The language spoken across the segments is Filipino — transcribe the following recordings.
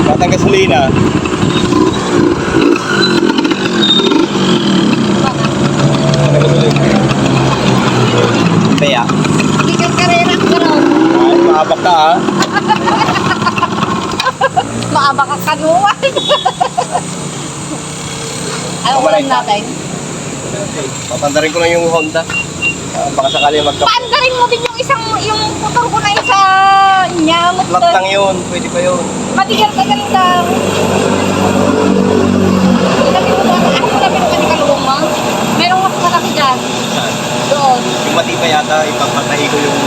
Batang gasolina. Kaya. Hindi ka karera ka gano'n. Ay, maabak ka ha. Maaba ka kanuwan. Ano ulam natin? Papandarin ko lang yung Honda. Baka sakali magka... Paandarin mo din yung isang, yung motor ko na isa nyamot Flat doon. lang yun. Pwede pa yun. Matigal-tagal lang. Ilabi mo doon. Ano mo labi mo kanikalubong mo? Merong mas malaki dyan. Saan? Doon. Yung matipa yata, ipapatahi ko yung...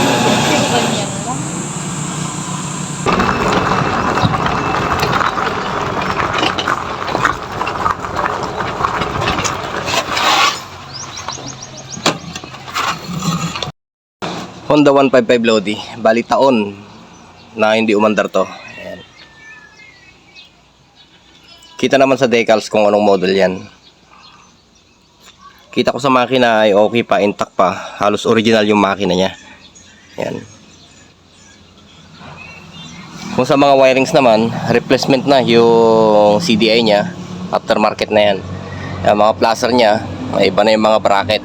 Sino ba niyan? Honda 155 Lodi. Bali taon na hindi umandar to. Ayan. Kita naman sa decals kung anong model yan. Kita ko sa makina ay okay pa, intact pa. Halos original yung makina niya. Ayan. Kung sa mga wirings naman, replacement na yung CDI niya. Aftermarket na yan. Yung mga placer niya, may iba na yung mga bracket.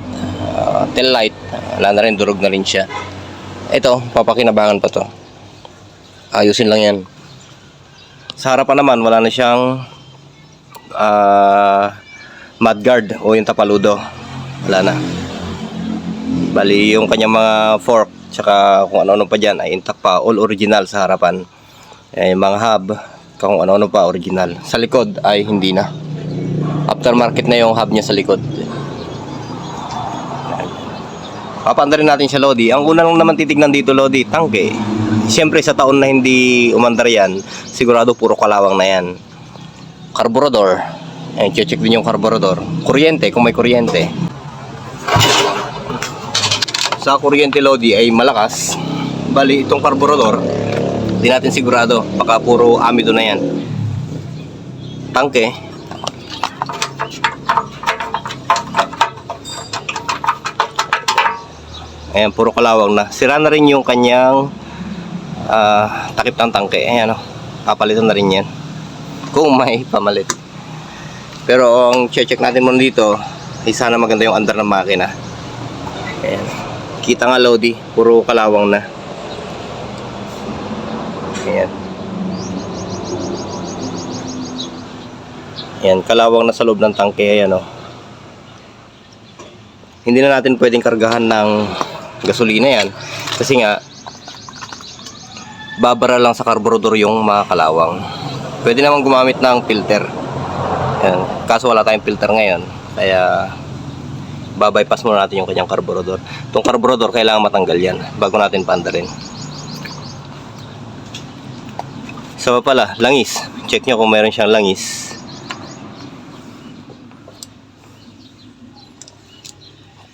Tail light, wala na rin, durog na rin siya. Ito, papakinabangan pa to. Ayusin lang yan. Sa harapan naman, wala na siyang mudguard o yung tapaludo. Wala na. Bali, yung kanyang mga fork, tsaka kung ano-ano pa dyan, ay intact pa. All original sa harapan. Yung mga hub, kung ano-ano pa, original. Sa likod ay hindi na. Aftermarket na yung hub niya sa likod. Papaandarin natin siya, Lodi. Ang una lang naman titignan dito, Lodi, tangke. Siyempre sa taon na hindi umandar yan, sigurado puro kalawang na yan. Carburetor. Ayan, check din yung carburetor. Kuryente, kung may kuryente. Sa kuryente, Lodi, ay malakas. Bali, itong carburetor, di natin sigurado. Baka puro amido na yan. Tangke. Ayan, puro kalawang na. Sira na rin yung kanyang takip ng tangke. Ayan, papalitan na rin yan. Kung may pamalit. Pero ang check natin muna dito, ay sana maganda yung andar ng makina. Ayan. Kita nga, Lodi, puro kalawang na. Ayan. Ayan, kalawang na sa loob ng tangke. Ayan, hindi na natin pwedeng kargahan ng gasolina yan kasi nga babara lang sa carburetor yung mga kalawang. Pwede naman gumamit ng filter. Ayan. Kaso wala tayong filter ngayon, kaya babypass muna natin yung kanyang carburetor. Itong carburetor kailangan matanggal yan bago natin paandarin. Isa pa pala, langis. Check nyo kung meron siyang langis.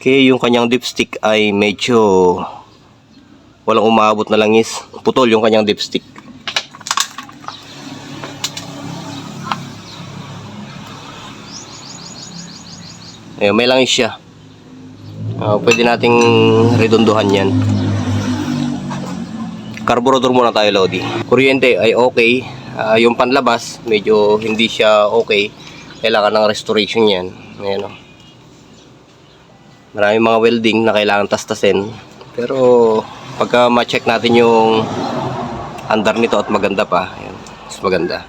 Okay, yung kanyang dipstick ay medyo walang umaabot na langis. Putol yung kanyang dipstick. Ayun, may langis siya. Pwede nating redondohan yan. Carburetor muna tayo, Lodi. Kuryente ay okay. Yung panlabas, medyo hindi siya okay. Kailangan ng restoration yan. Ayan, maraming mga welding na kailangan tastasin. Pero pagka ma-check natin yung andar nito at maganda pa, ayan, mas maganda.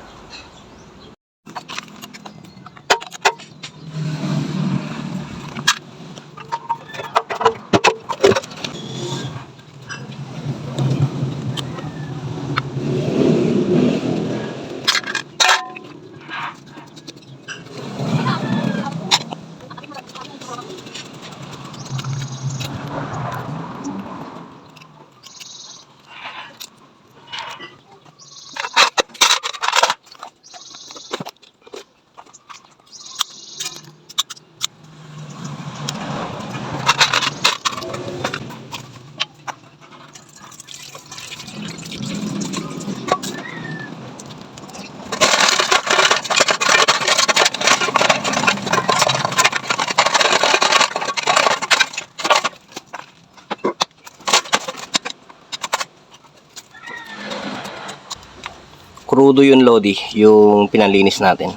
Crudo yun, Lodi, yung pinalinis natin.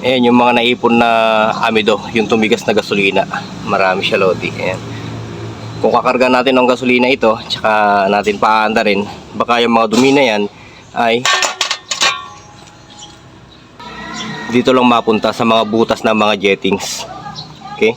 Ayan yung mga naipon na amido, yung tumigas na gasolina. Marami siya, Lodi. Ayan. Kung kakarga natin ng gasolina ito, tsaka natin paanda rin, baka yung mga dumi na yan ay dito lang mapunta sa mga butas ng mga jettings. Okay?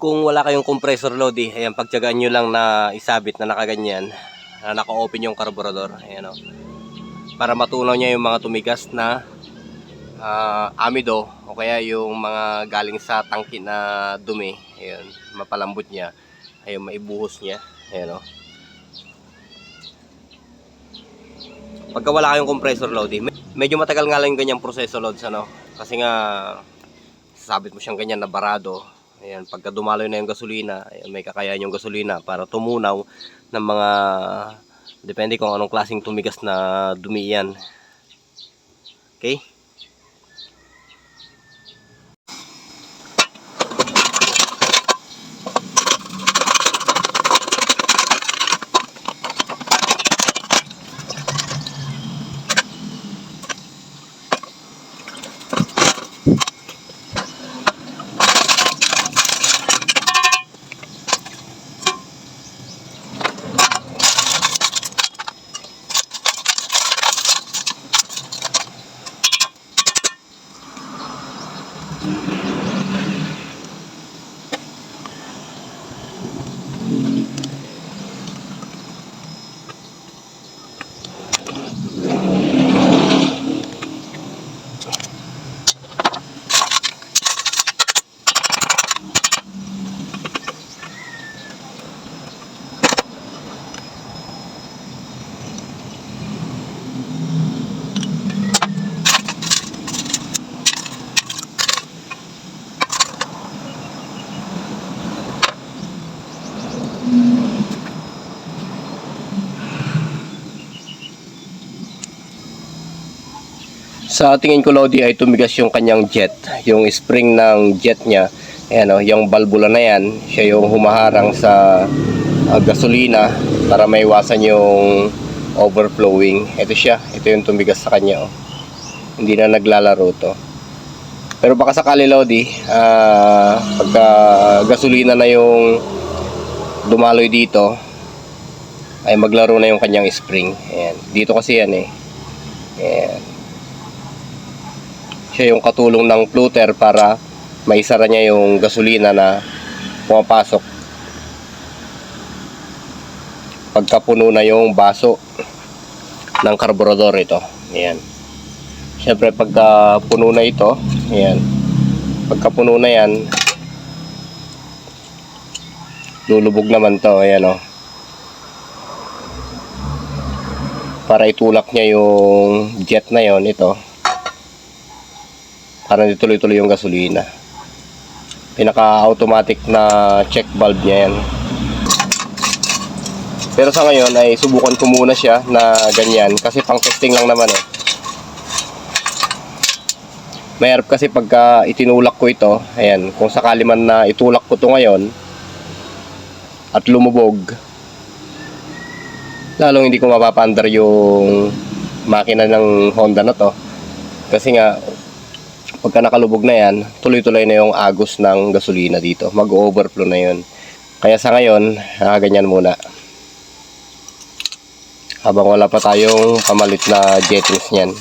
Kung wala kayong compressor Lodi, ayan, pagtyagaan nyo lang na isabit na nakaganyan, na naka-open yung carburetor. Ayan, oh. Para matunaw niya yung mga tumigas na amido o kaya yung mga galing sa tangki na dumi. Ayan, mapalambot niya. Ayun, maibuhos niya. Ayan, oh. Pagka wala kayong compressor Lodi, medyo matagal nga lang yung ganyang proseso Lods, ano? Kasi nga sasabit mo siyang ganyan na barado. Ayan, pagka dumaloy na yung gasolina, ayan, may kakayahan yung gasolina para tumunaw ng mga, depende kung anong klaseng tumigas na dumi yan. Okay? Sa tingin ko Lodi ay tumigas yung kanyang jet, yung spring ng jet niya. Ayan, oh, yung valvula na yan, siya yung humaharang sa gasolina para maiwasan yung overflowing. Ito siya, ito yung tumigas sa kanya, oh. Hindi na naglalaro to. Pero baka sakali Lodi, pagka gasolina na yung dumaloy dito, ay maglaro na yung kanyang spring. Ayan. Dito kasi yan eh. Ayan. Siya yung katulong ng floater para maisara niya yung gasolina na pumapasok pagka puno na yung baso ng carburetor ito. Ayan. Siyempre pagka puno na ito, ayan. Pagka puno na yan, lulubog naman to. Ayan, oh. Para itulak niya yung jet na yon, ito. Para dituloy-tuloy yung gasolina. Pinaka-automatic na check valve niya yan. Pero sa ngayon ay subukan ko muna siya na ganyan kasi pang testing lang naman eh. Mayroon kasi pagka itinulak ko ito, ayan, kung sakali man na itulak ko to ngayon at lumubog, lalong hindi ko mapapandar yung makina ng Honda na to. Kasi nga pagka nakalubog na yan, tuloy-tuloy na yung agos ng gasolina dito. Mag-overflow na yun. Kaya sa ngayon, ganyan muna. Habang wala pa tayong pamalit na jettings niyan.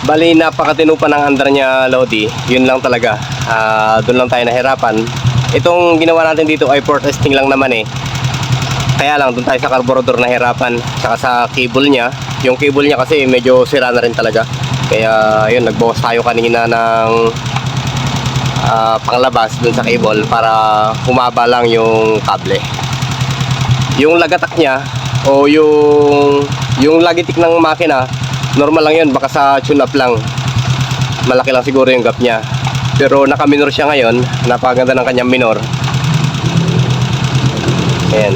Bali, napakatino pa ng andar niya, Lodi. Yun lang talaga. Doon lang tayo nahirapan. Itong ginawa natin dito ay port testing lang naman eh. Kaya lang, doon tayo sa carburetor nahirapan. Saka sa cable niya. Yung cable niya kasi medyo sira na rin talaga. Kaya yun, nagbawas tayo kanina ng panglabas doon sa cable para humaba lang yung kable. Yung lagatak niya o yung lagitik ng makina, normal lang yun, baka sa tune up lang. Malaki lang siguro yung gap niya. Pero naka-minor siya ngayon. Napakaganda ng kanyang minor. Ayan.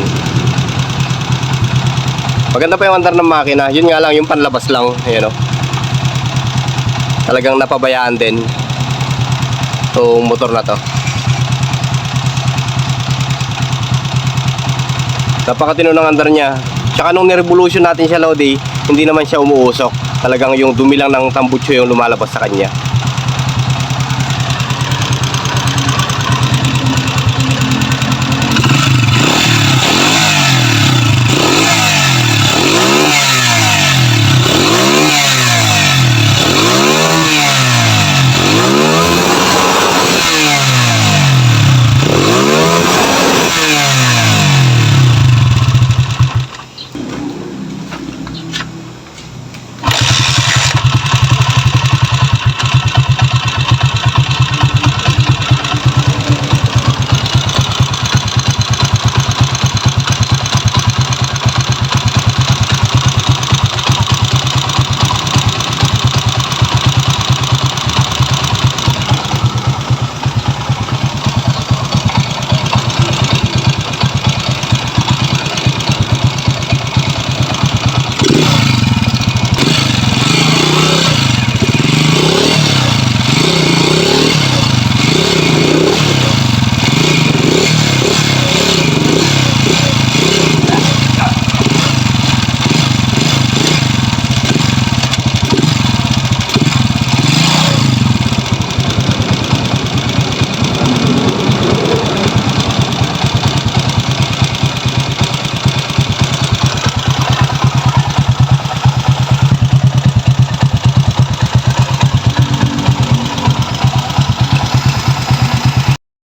Maganda pa yung andar ng makina. Yun nga lang, yung panlabas lang. Ayan o. Talagang napabayaan din itong motor na to. Napakatino ng andar niya. Tsaka nung nirevolution natin siya, Lodi, hindi naman siya umuusok. Talagang yung dumi lang ng tambutso yung lumalabas sa kanya.